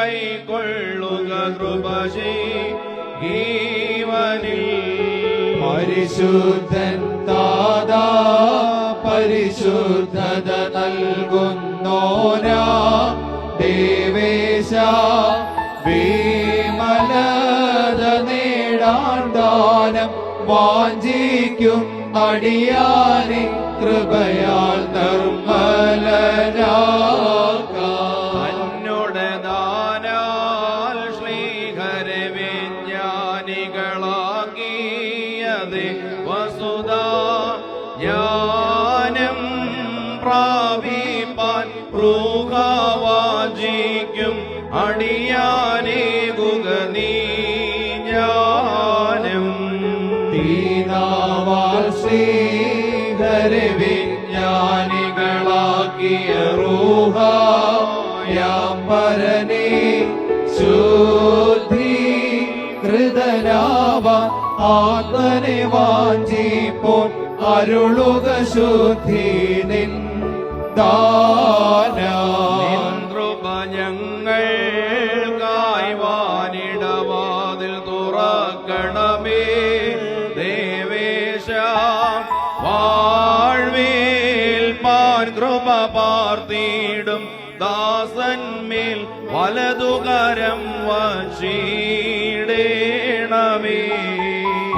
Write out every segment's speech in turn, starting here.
കൈക്കൊള്ളുക കൃപ ചെയ്വനിൽ. പരിശുദ്ധൻ താതാ പരിശുദ്ധത നൽകുന്നോനാ ദേവേശ വിമലത നേടാൻ ദാനം വാഞ്ചിക്കും അടിയാനെ കൃപയാൽ നിർമ്മലനാക്കാം. തന്നോട് ദാനാൽ ശ്രീഹരെ വിജ്ഞാനികളാക്കിയത് വസുധ ജ്ഞാനം പ്രാപിപ്പാൻ റൂഹാവാചിക്കും അടിയാനേ ഗുഗനീ ജ്ഞാനം. ദീനാവാൽ ശ്രീഹരെ വിജ്ഞാനികളാക്കിയ റൂഹായാം പരനേ ശുദ്ധി കൃതനാവ ആത്മനെ വാഞ്ചിപ്പോൻ അരുളുക ശുദ്ധി നിൻ ദാനം. കൃപ ഞങ്ങൾക്കായി വാനിടവാതിൽ തുറക്കണമേ ദേവേശ. വാഴ്വേൽ പാൻ കൃപ പാർത്തിടും ദാസന്മേൽ വലതുകരം വശീടേണമേ.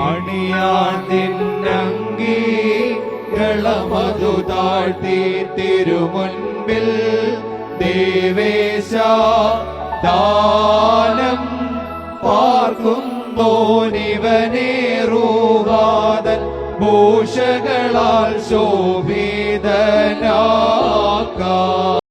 അണിയാൻ തിന്നങ്കി കളമതു താഴ്ത്തി തിരുമുൻപിൽ ദേവേശ ദാനം പാർക്കുന്നോനിവനേറുവാതൻ ഭൂഷകളാൽ ശോഭിതനാക്കാം.